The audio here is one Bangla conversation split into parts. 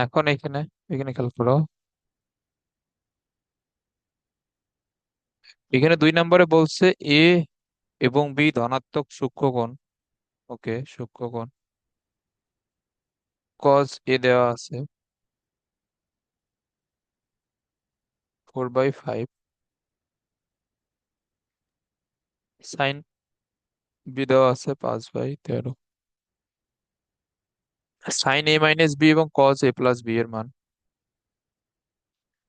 এখন এখানে এখানে খেয়াল করো। এখানে 2 নম্বরে বলছে এ এবং বি ধনাত্মক সূক্ষ্মকোণ। ওকে, সূক্ষ্মকোণ কজ এ দেওয়া আছে 4/5, সাইন বি দেওয়া আছে 5/13, সাইন এ মাইনাস বি এবং কজ এ প্লাস বি এর মান।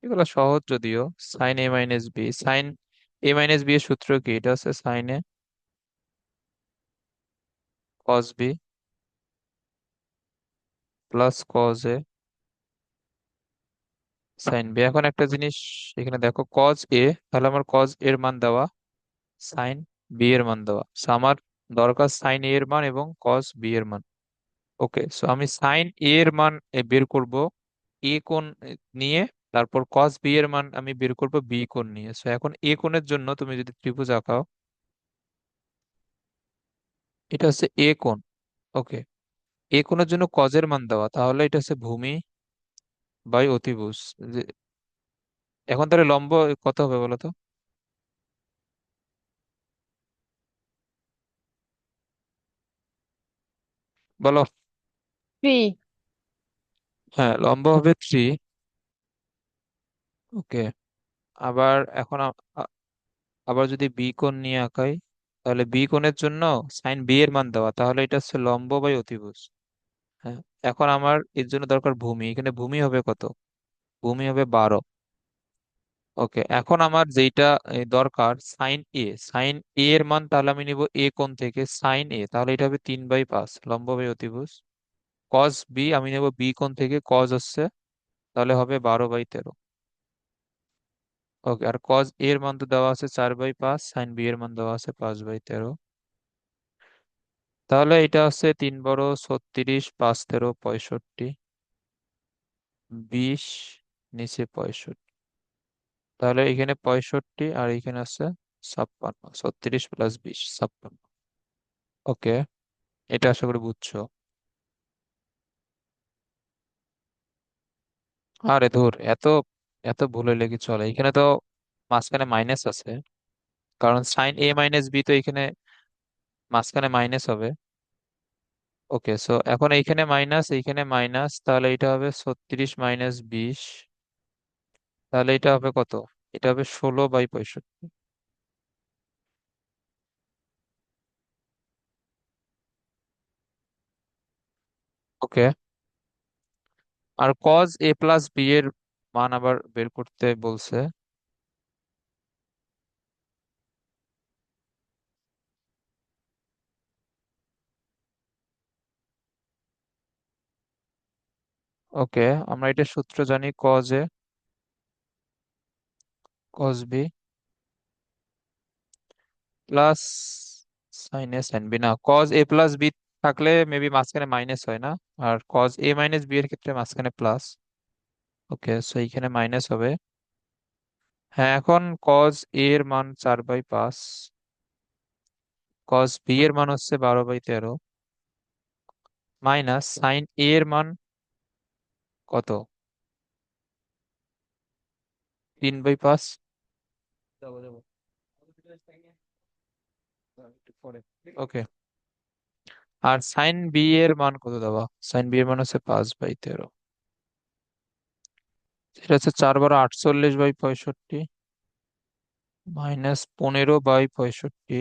এগুলো সহজ যদিও। Sine A minus B, sine A minus B এর সূত্র কি? এটা হচ্ছে sine A cos B plus cos A sine B. এখন একটা জিনিস এখানে দেখো, কজ এ, তাহলে আমার কজ এর মান দেওয়া, সাইন বি এর মান দেওয়া। So আমার দরকার সাইন এ এর মান এবং কজ বি এর মান। ওকে, সো আমি সাইন এ এর মান বের করব এ কোণ নিয়ে, তারপর কজ বি এর মান আমি বের করব বি কোণ নিয়ে। সো এখন এ কোণের জন্য তুমি যদি ত্রিভুজ আঁকাও, এটা হচ্ছে এ কোণ। ওকে, এ কোণের জন্য কজের মান দেওয়া, তাহলে এটা হচ্ছে ভূমি বাই অতিভুজ। যে- এখন তাহলে লম্ব কত হবে বলো তো? বলো। থ্রি। হ্যাঁ, লম্ব হবে 3। ওকে, আবার এখন আবার যদি বি কোণ নিয়ে আঁকাই, তাহলে বি কোণের জন্য সাইন বি এর মান দেওয়া, তাহলে এটা হচ্ছে লম্ব বাই অতিভুজ। হ্যাঁ, এখন আমার এর জন্য দরকার ভূমি। এখানে ভূমি হবে কত? ভূমি হবে 12। ওকে, এখন আমার যেটা দরকার সাইন এ, সাইন এ এর মান তাহলে আমি নিব এ কোণ থেকে সাইন এ, তাহলে এটা হবে 3/5 লম্ব বাই অতিভুজ। কজ বি আমি নেব বি কোণ থেকে, কজ হচ্ছে, তাহলে হবে 12/13। ওকে, আর কজ এর মান তো দেওয়া আছে 4/5, সাইন বি এর মান দেওয়া আছে 5/13। তাহলে এটা হচ্ছে 3 বড় 36, 5 13 65, 20, নিচে 65। তাহলে এখানে 65 আর এখানে আছে 56, 36 + 20 56। ওকে, এটা আশা করি বুঝছো। আরে ধুর, এত এত ভুল হইলে কি চলে? এখানে তো মাঝখানে মাইনাস আছে, কারণ সাইন এ মাইনাস বি তো এখানে মাঝখানে মাইনাস হবে। ওকে, সো এখন এইখানে মাইনাস এইখানে মাইনাস, তাহলে এটা হবে 36 - 20, তাহলে এটা হবে কত? এটা হবে 16/65। ওকে, আর কজ এ প্লাস বি এর মান আবার বের করতে বলছে। ওকে, আমরা এটা সূত্র জানি, cos A cos B plus sine A sine B, না কজ এ প্লাস বি থাকলে মেবি মাঝখানে মাইনাস হয় না, আর কজ এ মাইনাস বি এর ক্ষেত্রে মাঝখানে প্লাস। ওকে, সো এইখানে মাইনাস হবে। হ্যাঁ, এখন কজ এ এর মান 4/5, কজ বি এর মান হচ্ছে 12/13, মাইনাস সাইন এ এর মান কত? 3/5। ওকে, আর সাইন বি এর মান কত দেওয়া? সাইন বি এর মান হচ্ছে 5/13, এটা হচ্ছে 4 × 48/65, -15/65।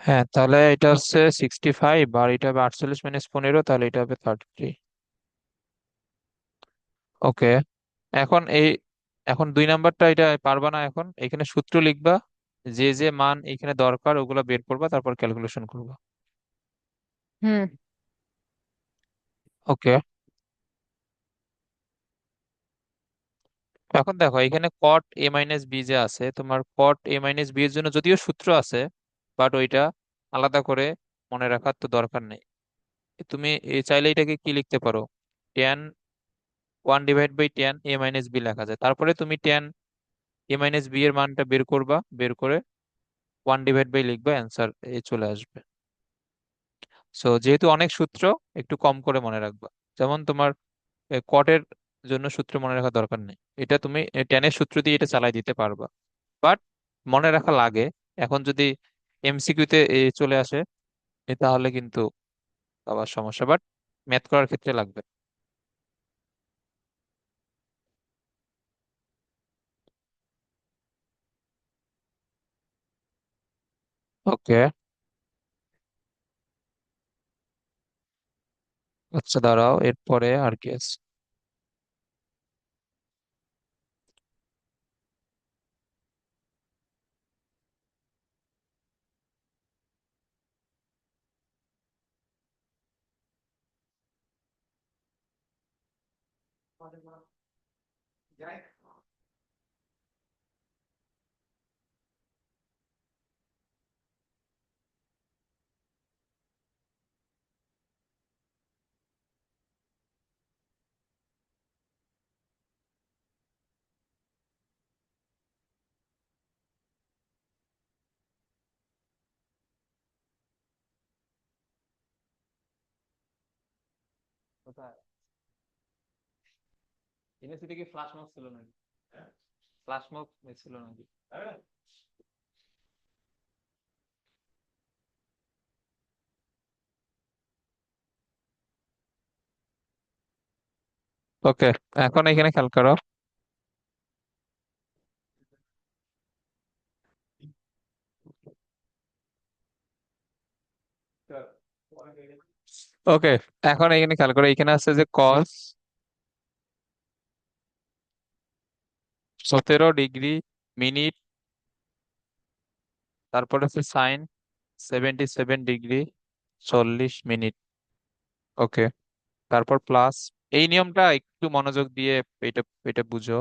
হ্যাঁ, তাহলে এটা হচ্ছে 65, আর এটা হবে 48 - 15, তাহলে এটা হবে 33। ওকে, এখন এখন 2 নাম্বারটা এটা পারবা না, এখন এখানে সূত্র লিখবা, যে যে মান এখানে দরকার ওগুলা বের করবা, তারপর ক্যালকুলেশন করবা। হুম। ওকে, এখন দেখো এখানে কট এ মাইনাস বি যে আছে, তোমার কট এ মাইনাস বি এর জন্য যদিও সূত্র আছে, বাট ওইটা আলাদা করে মনে রাখার তো দরকার নেই। তুমি চাইলে এটাকে কি লিখতে পারো, tan 1/tan a - b লেখা যায়, তারপরে তুমি tan a - b এর মানটা বের করবা, বের করে 1/, লিখবা, অ্যান্সার চলে আসবে। সো যেহেতু অনেক সূত্র, একটু কম করে মনে রাখবা। যেমন তোমার কটের জন্য সূত্র মনে রাখা দরকার নেই, এটা তুমি টেনের সূত্র দিয়ে এটা চালাই দিতে পারবা। বাট মনে রাখা লাগে। এখন যদি এমসিকিউতে চলে আসে তাহলে কিন্তু আবার সমস্যা, বাট ম্যাথ করার ক্ষেত্রে লাগবে। ওকে, আচ্ছা দাঁড়াও, এরপরে আর কি আছে? কোথায়? ইউনিভার্সিটি কি ফ্লাশ মব ছিল নাকি? ফ্লাশ মব ছিল নাকি? ওকে, এখন এখানে খেয়াল করো। ওকে, এখন এখানে খেয়াল করো, এখানে আছে যে কস 17 ডিগ্রি মিনিট, তারপরে আছে সাইন 77 ডিগ্রি 40 মিনিট। ওকে, তারপর প্লাস, এই নিয়মটা একটু মনোযোগ দিয়ে এটা এটা বুঝো।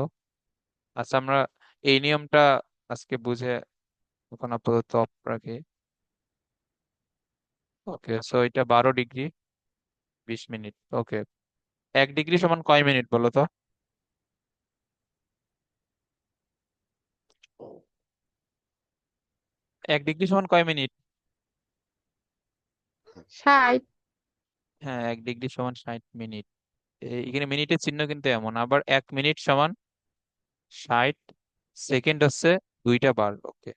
আচ্ছা, আমরা এই নিয়মটা আজকে বুঝে এখন আপাতত অফ রাখি। ওকে, সো এটা 12 ডিগ্রি 20 মিনিট। ওকে, 1 ডিগ্রি সমান কয় মিনিট বলো তো? 1 ডিগ্রি সমান কয় মিনিট? 60। হ্যাঁ, 1 ডিগ্রি সমান 60 মিনিট। এখানে মিনিটের চিহ্ন কিন্তু এমন, আবার 1 মিনিট সমান 60 সেকেন্ড হচ্ছে 2টা বার। ওকে,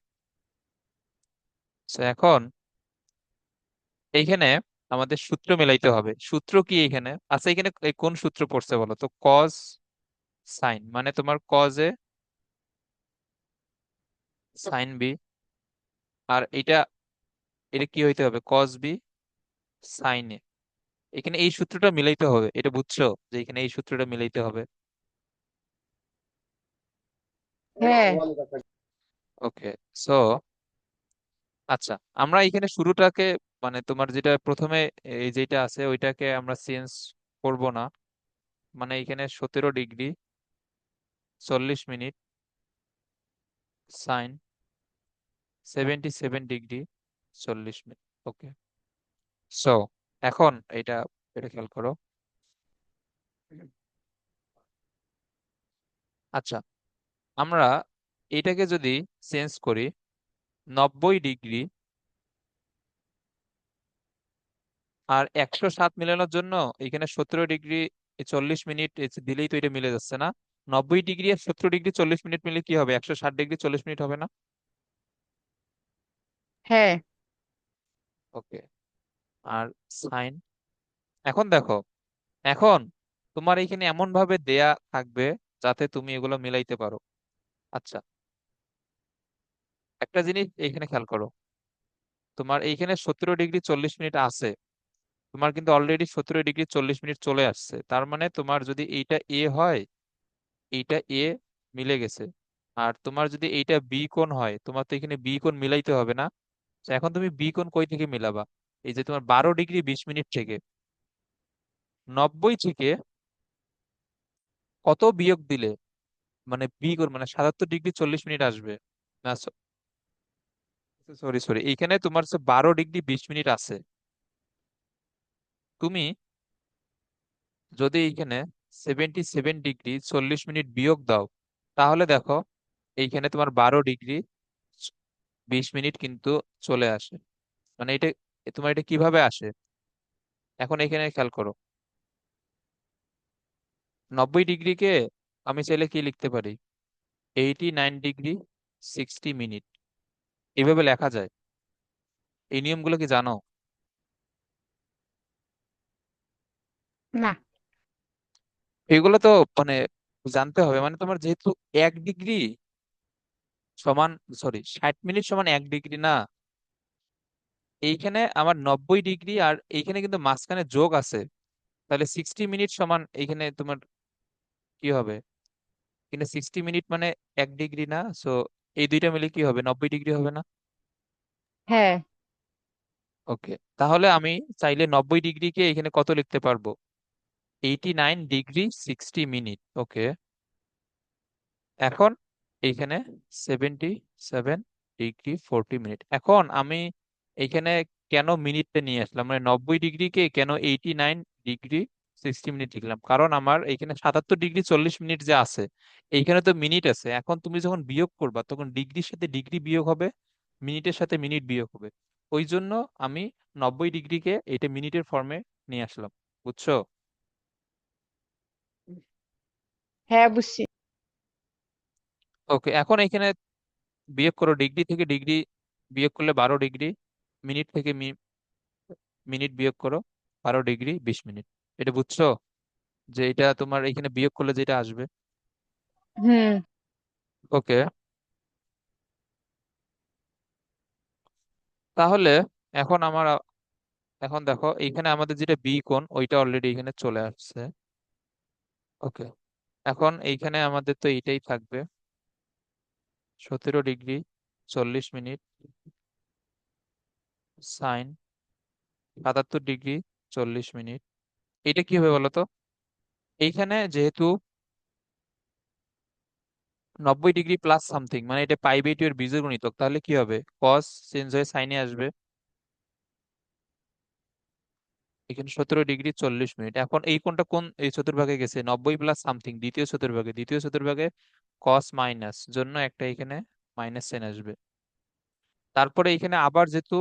এখন এইখানে আমাদের সূত্র মেলাইতে হবে। সূত্র কি এখানে আচ্ছা, এখানে কোন সূত্র পড়ছে বলো তো? কজ সাইন, মানে তোমার কজে সাইন বি, আর এটা এটা কি হইতে হবে? কজ বি সাইন এ। এখানে এই সূত্রটা মিলাইতে হবে, এটা বুঝছো যে এখানে এই সূত্রটা মিলাইতে হবে। হ্যাঁ, ওকে, সো আচ্ছা, আমরা এখানে শুরুটাকে, মানে তোমার যেটা প্রথমে এই যেটা আছে ওইটাকে আমরা চেঞ্জ করব না। মানে এখানে 17 degree 40 minute sine 77 degree 40 minute. Okay, so এখন এটা এটা খেয়াল করো। আচ্ছা, আমরা এটাকে যদি চেঞ্জ করি 90 ডিগ্রি আর 107 মিলানোর জন্য, এখানে 17 ডিগ্রি 40 মিনিট দিলেই তো এটা মিলে যাচ্ছে না? 90 ডিগ্রি আর 17 ডিগ্রি 40 মিনিট মিলে কি হবে? 160 ডিগ্রি 40 মিনিট হবে না? হ্যাঁ, ওকে, আর সাইন, এখন দেখো, এখন তোমার এখানে এমন ভাবে দেয়া থাকবে যাতে তুমি এগুলো মিলাইতে পারো। আচ্ছা, একটা জিনিস এখানে খেয়াল করো, তোমার এইখানে 17 ডিগ্রি 40 মিনিট আছে, তোমার কিন্তু অলরেডি 17 ডিগ্রি 40 মিনিট চলে আসছে, তার মানে তোমার যদি এইটা এ হয়, এইটা এ মিলে গেছে। আর তোমার যদি এইটা বি কোণ হয়, তোমার তো এখানে বি কোণ মিলাইতে হবে না? তো এখন তুমি বি কোণ কই থেকে মিলাবা? এই যে তোমার 12 ডিগ্রি 20 মিনিট থেকে, 90 থেকে কত বিয়োগ দিলে মানে বি কোণ মানে 77 ডিগ্রি 40 মিনিট আসবে? না, সরি সরি, এইখানে তোমার 12 ডিগ্রি 20 মিনিট আছে। তুমি যদি এইখানে 77 ডিগ্রি 40 মিনিট বিয়োগ দাও, তাহলে দেখো এইখানে তোমার 12 ডিগ্রি 20 মিনিট কিন্তু চলে আসে। মানে এটা তোমার এটা কিভাবে আসে? এখন এখানে খেয়াল করো, 90 ডিগ্রিকে আমি চাইলে কি লিখতে পারি, 89 ডিগ্রি 60 মিনিট, এভাবে লেখা যায়। এই নিয়মগুলো কি জানো? না। এগুলো তো মানে জানতে হবে, মানে তোমার যেহেতু 1 ডিগ্রি সমান, সরি 60 মিনিট সমান 1 ডিগ্রি না, এইখানে আমার 90 ডিগ্রি আর এইখানে কিন্তু মাঝখানে যোগ আছে, তাহলে 60 মিনিট সমান এইখানে তোমার কি হবে, কিন্তু 60 মিনিট মানে 1 ডিগ্রি না, সো এই দুইটা মিলে কি হবে, 90 ডিগ্রি হবে না? হ্যাঁ। ওকে, তাহলে আমি চাইলে 90 ডিগ্রিকে এখানে কত লিখতে পারবো, 89 ডিগ্রি 60 মিনিট। ওকে, এখন এইখানে 77 ডিগ্রি 40 মিনিট। এখন আমি এইখানে কেন মিনিটটা নিয়ে আসলাম, মানে 90 ডিগ্রিকে কেন 89 ডিগ্রি 60 মিনিট লিখলাম, কারণ আমার এইখানে 77 ডিগ্রি 40 মিনিট যে আছে, এইখানে তো মিনিট আছে। এখন তুমি যখন বিয়োগ করবা তখন ডিগ্রির সাথে ডিগ্রি বিয়োগ হবে, মিনিটের সাথে মিনিট বিয়োগ হবে। ওই জন্য আমি 90 ডিগ্রিকে এটা মিনিটের ফর্মে নিয়ে আসলাম। বুঝছো? হ্যাঁ, বুঝছি। ওকে, এখন এখানে বিয়োগ করো, ডিগ্রি থেকে ডিগ্রি বিয়োগ করলে 12 ডিগ্রি, মিনিট থেকে মিনিট বিয়োগ করো 12 ডিগ্রি 20 মিনিট। এটা বুঝছো যে এটা তোমার এখানে বিয়োগ করলে যেটা আসবে? হুম। ওকে, তাহলে এখন এখন দেখো এইখানে আমাদের যেটা বি কোণ ওইটা অলরেডি এখানে চলে আসছে। ওকে, এখন এইখানে আমাদের তো এইটাই থাকবে, 17 degree 40 minute sine 77 degree 40 minute. এটা কি হবে বলো তো, এইখানে যেহেতু 90 ডিগ্রি প্লাস সামথিং, মানে এটা পাই/2 এর বীজের গুণিতক, তাহলে কি হবে, কস চেঞ্জ হয়ে সাইনে আসবে। এখানে 17 ডিগ্রি 40 মিনিট। এখন এই কোণটা কোন এই চতুর্ভাগে গেছে, 90 প্লাস সামথিং দ্বিতীয় চতুর্ভাগে, দ্বিতীয় চতুর্ভাগে কস মাইনাস জন্য একটা এখানে মাইনাস সাইন আসবে। তারপরে এখানে আবার যেহেতু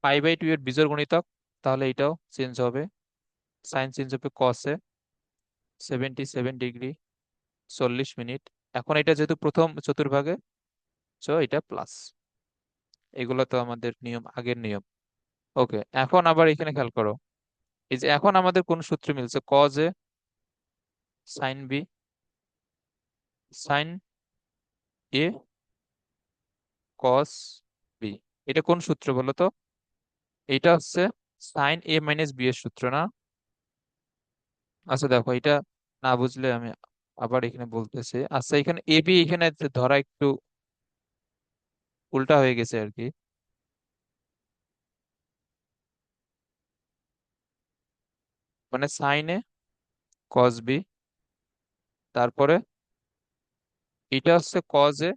পাই/2 এর বীজের গণিতক, তাহলে এটাও চেঞ্জ হবে, সাইন চেঞ্জ হবে কসে 77 ডিগ্রি 40 মিনিট। এখন এটা যেহেতু প্রথম চতুর্ভাগে, সো এটা প্লাস। এগুলো তো আমাদের নিয়ম, আগের নিয়ম। ওকে, এখন আবার এখানে খেয়াল করো, এই যে এখন আমাদের কোন সূত্র মিলছে, cos A sine B sine A cos B. এটা কোন সূত্র বলো তো? এটা হচ্ছে sin a - b এর সূত্র না? আচ্ছা দেখো, এটা না বুঝলে আমি আবার এখানে বলতেছি। আচ্ছা, এখানে এ বি এখানে ধরা একটু উল্টা হয়ে গেছে আর কি, মানে সাইন এ কস বি, তারপরে এটা হচ্ছে কজ এ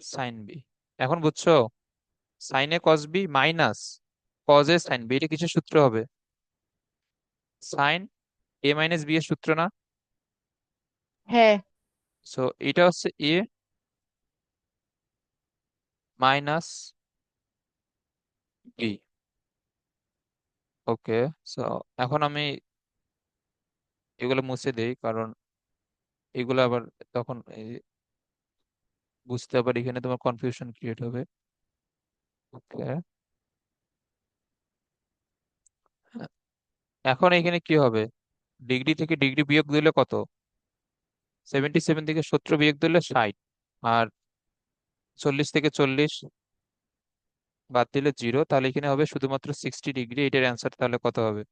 সাইন বি। এখন বুঝছো, sine A cos B minus cos A sine B, এটা কিছু সূত্র হবে, sin a - b এর সূত্র না? হ্যাঁ। সো এটা হচ্ছে এ মাইনাস বি। ওকে, সো এখন আমি এগুলো মুছে দেই, কারণ এগুলো আবার তখন বুঝতে আবার এখানে তোমার কনফিউশন ক্রিয়েট হবে। ওকে, এখন এখানে কি হবে, ডিগ্রি থেকে ডিগ্রি বিয়োগ দিলে কত, 77 থেকে 70 বিয়োগ দিলে 60, আর 40 থেকে 40 বাদ দিলে 0, তাহলে এখানে হবে শুধুমাত্র 60 ডিগ্রি। এটার অ্যান্সার তাহলে কত হবে,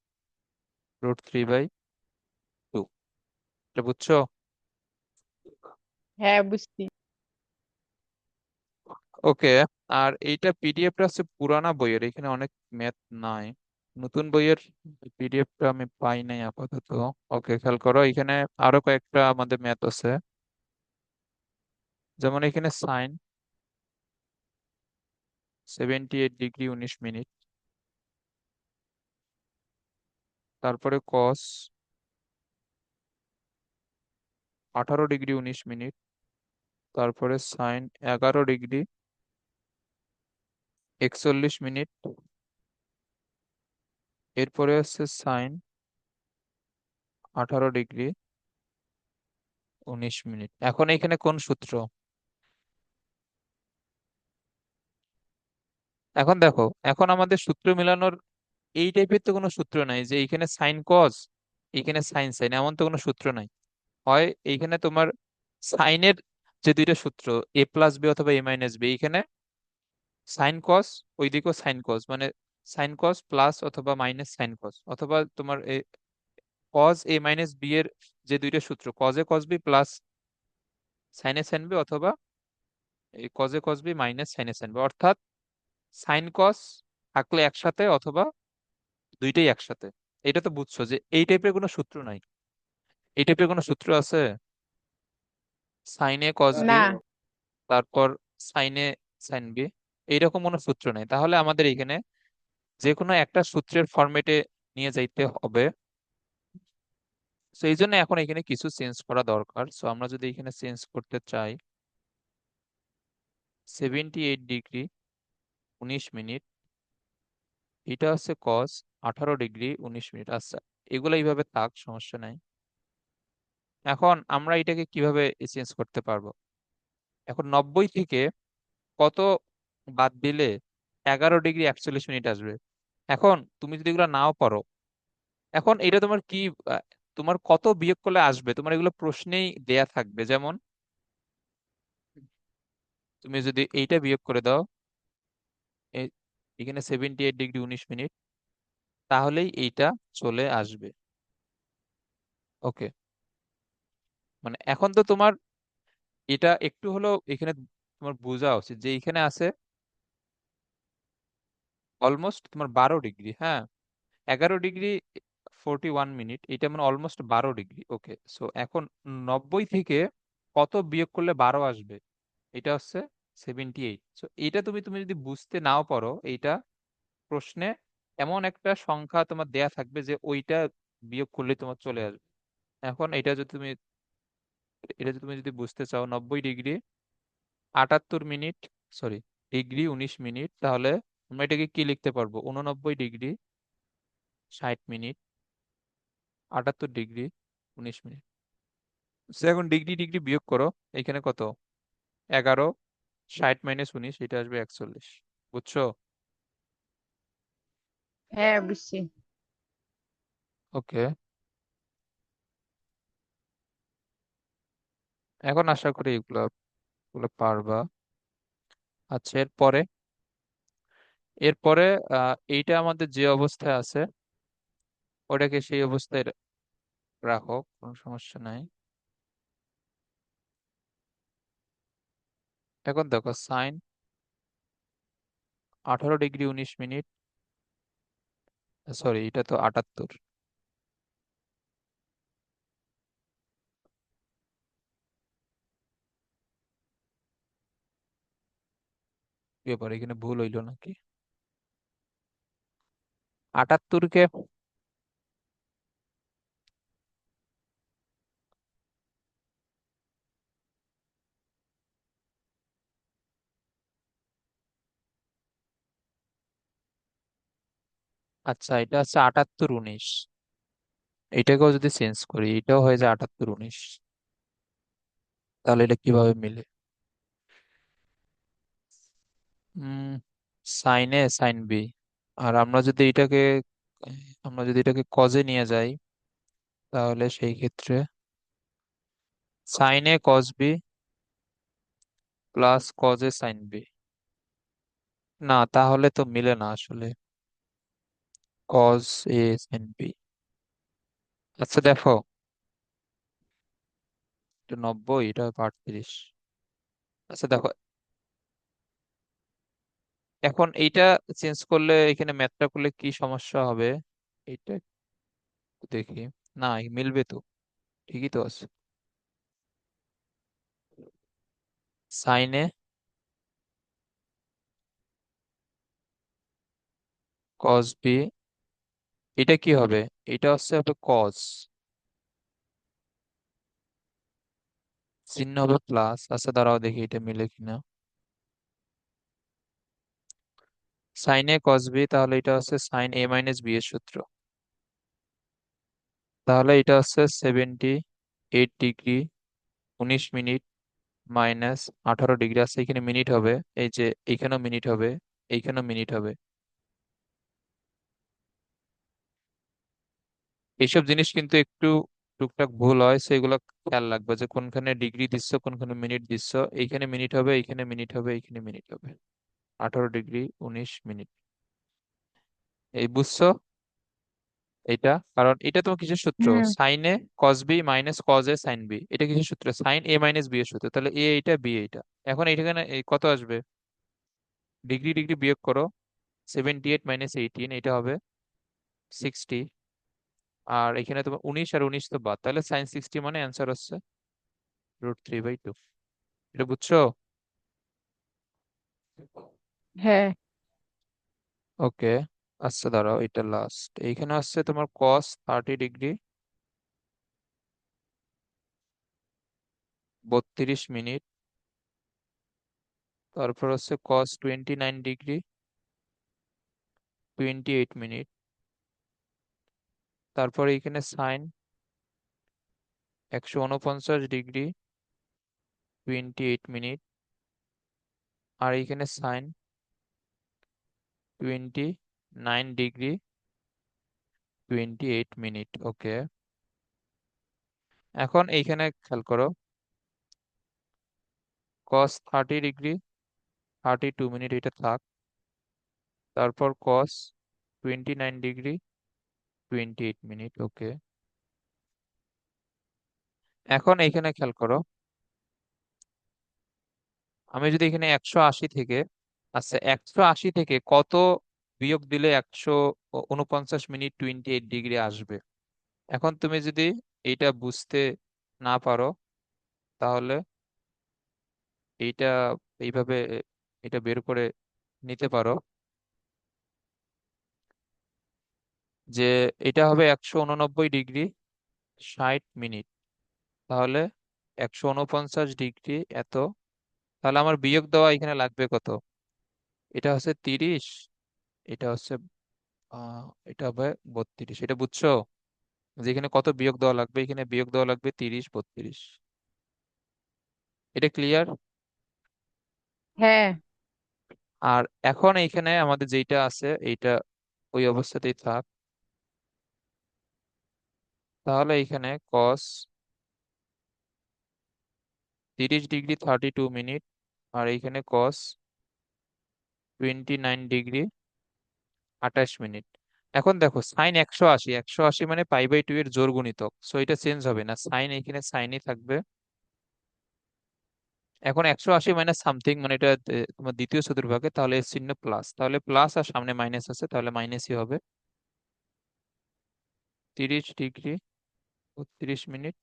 √3/2। এটা বুঝছো? হ্যাঁ, বুঝছি। ওকে, আর এইটা পিডিএফটা হচ্ছে পুরানা বইয়ের, এখানে অনেক ম্যাথ নাই, নতুন বইয়ের পিডিএফটা আমি পাই নাই আপাতত। ওকে, খেয়াল করো এখানে আরো কয়েকটা আমাদের ম্যাথ আছে, যেমন এখানে সাইন 78 ডিগ্রি 19 মিনিট, তারপরে কস 18 ডিগ্রি 19 মিনিট, তারপরে সাইন 11 ডিগ্রি 41 মিনিট এরপরে হচ্ছে সাইন 18 ডিগ্রি 19 মিনিট। এখন এখানে কোন সূত্র? এখন দেখো, এখন আমাদের সূত্র মিলানোর এই টাইপের তো কোনো সূত্র নাই যে এইখানে সাইন কজ, এইখানে সাইন সাইন, এমন তো কোনো সূত্র নাই। হয় এইখানে তোমার সাইনের যে দুইটা সূত্র, এ প্লাস বি অথবা এ মাইনাস বি, এইখানে সাইন কস, ওইদিকেও সাইন কস, মানে সাইন কস প্লাস অথবা মাইনাস সাইন কস, অথবা তোমার কজ এ মাইনাস বি এর যে দুইটা সূত্র, cos A cos B plus sine A sine B, অথবা এই cos A cos B minus sine A sine B, অর্থাৎ সাইন কস থাকলে একসাথে অথবা দুইটাই একসাথে। এটা তো বুঝছো যে এই টাইপের কোনো সূত্র নাই। এই টাইপের কোনো সূত্র আছে? সাইন এ কস বি, না। তারপর সাইনে সাইন বি, এইরকম কোনো সূত্র নেই। তাহলে আমাদের এখানে যে কোনো একটা সূত্রের ফরম্যাটে নিয়ে যাইতে হবে। তো এই জন্য এখন এখানে কিছু চেঞ্জ করা দরকার। সো আমরা যদি এখানে চেঞ্জ করতে চাই, 78 ডিগ্রি 19 মিনিট, এটা হচ্ছে কস 18 ডিগ্রি 19 মিনিট। আচ্ছা, এগুলো এইভাবে থাক, সমস্যা নাই। এখন আমরা এটাকে কিভাবে চেঞ্জ করতে পারবো? এখন 90 থেকে কত বাদ দিলে 11 ডিগ্রি 41 মিনিট আসবে? এখন তুমি যদি এগুলো নাও পারো, এখন এটা তোমার কি, আহ, তোমার কত বিয়োগ করলে আসবে তোমার এগুলো প্রশ্নেই দেয়া থাকবে। যেমন তুমি যদি এইটা বিয়োগ করে দাও, এ- এখানে 78 ডিগ্রি 19 মিনিট, তাহলেই এইটা চলে আসবে। ওকে, মানে এখন তো তোমার এটা একটু হলেও এখানে তোমার বোঝা উচিত যে এখানে আছে অলমোস্ট তোমার 12 ডিগ্রি, হ্যাঁ, 11 ডিগ্রি 41 মিনিট, এটা মানে অলমোস্ট 12 ডিগ্রি। ওকে, সো এখন 90 থেকে কত বিয়োগ করলে 12 আসবে? এটা হচ্ছে 78। সো এটা তুমি তুমি যদি বুঝতে নাও পারো, এইটা প্রশ্নে এমন একটা সংখ্যা তোমার দেয়া থাকবে যে ওইটা বিয়োগ করলে তোমার চলে আসবে। এখন এটা যদি তুমি বুঝতে চাও, 90 degree 78 minute, sorry, degree 19 minute, তাহলে আমরা এটাকে কি লিখতে পারবো? 89 degree 60 minute 78 degree 19 minute. So এখন ডিগ্রি ডিগ্রি বিয়োগ করো, এখানে কত? 11, 60 - 19, এটা আসবে 41। বুঝছো? হ্যাঁ, বুঝছি। ওকে, এখন আশা করি এগুলো এগুলো পারবা। আচ্ছা, এরপরে এইটা আমাদের যে অবস্থায় আছে ওটাকে সেই অবস্থায় রাখো, কোনো সমস্যা নাই। এখন দেখো, সাইন 18 ডিগ্রি 19 মিনিট, সরি, এটা তো 78। ব্যাপার, এখানে ভুল হইলো নাকি? 78 কে, আচ্ছা, এটা হচ্ছে 78 19, এটাকেও যদি চেঞ্জ করি এটাও হয়ে যায় 78 19, তাহলে এটা কিভাবে মিলে? উম সাইনে সাইন বি, আর আমরা যদি এটাকে কজে নিয়ে যাই, তাহলে সেই ক্ষেত্রে সাইনে cause B plus কজে sign B. না, তাহলে তো মিলে না আসলে, কজ এ সাইন বি। আচ্ছা দেখো, এটা 90, এটা 38। আচ্ছা দেখো, এখন এইটা চেঞ্জ করলে, এখানে ম্যাথটা করলে কি সমস্যা হবে? এইটা একটু দেখি। না, মিলবে তো, ঠিকই তো আছে। সাইনে কজ বি, এটা কি হবে? এটা হবে কজ, চিহ্ন হবে প্লাস। আচ্ছা দাঁড়াও দেখি এটা মিলে কিনা। সাইন এ কস বি, তাহলে এটা হচ্ছে সাইন এ মাইনাস বি এর সূত্র। তাহলে এটা হচ্ছে 78 ডিগ্রি 19 মিনিট মাইনাস 18 ডিগ্রি আছে, এখানে মিনিট হবে, এই যে এইখানেও মিনিট হবে, এইখানেও মিনিট হবে। এইসব জিনিস কিন্তু একটু টুকটাক ভুল হয়, সেগুলো খেয়াল রাখবে যে কোনখানে ডিগ্রি দিচ্ছ কোনখানে মিনিট দিচ্ছ। এইখানে মিনিট হবে, এইখানে মিনিট হবে, এইখানে মিনিট হবে। 18 ডিগ্রি 19 মিনিট। এই বুঝছো এটা? কারণ এটা তোমার কিসের সূত্র? হুম। সাইনে কস বি মাইনাস কস এ সাইন বি, এটা কিসের সূত্র? সাইন এ মাইনাস বি এর সূত্র। তাহলে এ এইটা, বি এইটা। এখন এইখানে এই কত আসবে? ডিগ্রি ডিগ্রি বিয়োগ করো, 78 - 18, এটা হবে 60। আর এখানে তোমার 19 আর 19 তো বাদ, তাহলে sin 60 মানে অ্যান্সার হচ্ছে √3/2। এটা বুঝছো? হ্যাঁ। ওকে। আচ্ছা দাঁড়াও, এটা লাস্ট। এইখানে আসছে তোমার cos 30 ডিগ্রি 32 মিনিট। তারপর হচ্ছে cos 29 ডিগ্রি 28 মিনিট। তারপর এইখানে sin 149 ডিগ্রি 28 মিনিট। আর এইখানে sin 29 ডিগ্রি 28 মিনিট। ওকে। এখন এইখানে খেয়াল করো, cos 30 ডিগ্রি 32 মিনিট, এটা থাক। তারপর cos 29 ডিগ্রি 28 মিনিট। ওকে। এখন এইখানে খেয়াল করো, আমি যদি এখানে 180 থেকে, আচ্ছা 180 থেকে কত বিয়োগ দিলে 149 মিনিট 28 ডিগ্রি আসবে? এখন তুমি যদি এইটা বুঝতে না পারো, তাহলে এইটা এইভাবে এটা বের করে নিতে পারো যে এটা হবে 189 ডিগ্রি 60 মিনিট। তাহলে 149 ডিগ্রি এত, তাহলে আমার বিয়োগ দেওয়া এখানে লাগবে কত? এটা হচ্ছে 30, এটা হচ্ছে এটা হবে 32। এটা বুঝছো যে এখানে কত বিয়োগ দেওয়া লাগবে? এখানে বিয়োগ দেওয়া লাগবে 30 32। এটা ক্লিয়ার? হ্যাঁ। আর এখন এইখানে আমাদের যেটা আছে এইটা ওই অবস্থাতেই থাক। তাহলে এইখানে cos 30 ডিগ্রি 32 মিনিট, আর এইখানে cos 29 ডিগ্রি 28 মিনিট। এখন দেখো সাইন 180, 180 মানে π/2 এর জোড় গুণিতক, সো এটা চেঞ্জ হবে না, সাইন এখানে সাইনই থাকবে। এখন 180 মাইনাস সামথিং মানে এটা তোমার দ্বিতীয় চতুর্ভাগে, তাহলে এর চিহ্ন প্লাস, তাহলে প্লাস আর সামনে মাইনাস আছে, তাহলে মাইনাসই হবে। 30 degree 32 minute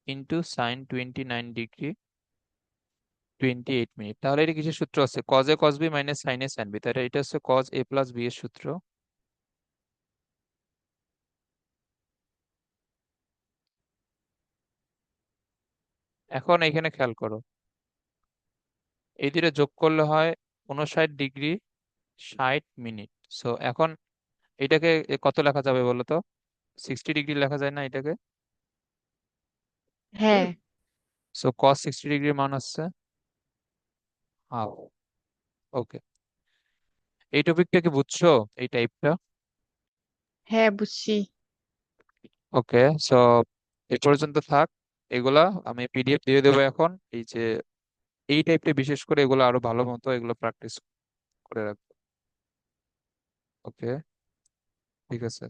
into sin 29 degree 28 minute. তাহলে এটা কিসের সূত্র আছে? Cos A cos B minus sine A sine B, তাহলে এটা হচ্ছে কজ এ প্লাস বি এর সূত্র। এখন এখানে খেয়াল করো, এই দুটো যোগ করলে হয় 59 ডিগ্রি 60 মিনিট। সো এখন এটাকে কত লেখা যাবে বলো তো? 60 ডিগ্রি লেখা যায় না এটাকে? হ্যাঁ। সো cos 60 ডিগ্রির মান হচ্ছে হাফ। ওকে। এই টপিকটা কি বুঝছো, এই টাইপটা? হ্যাঁ, বুঝছি। ওকে। সো এ পর্যন্ত থাক। এগুলা আমি পিডিএফ দিয়ে দেবো এখন। এই যে এই টাইপটা বিশেষ করে এগুলো আরো ভালো মতো এগুলো প্র্যাকটিস করে রাখবো। ওকে। ঠিক আছে।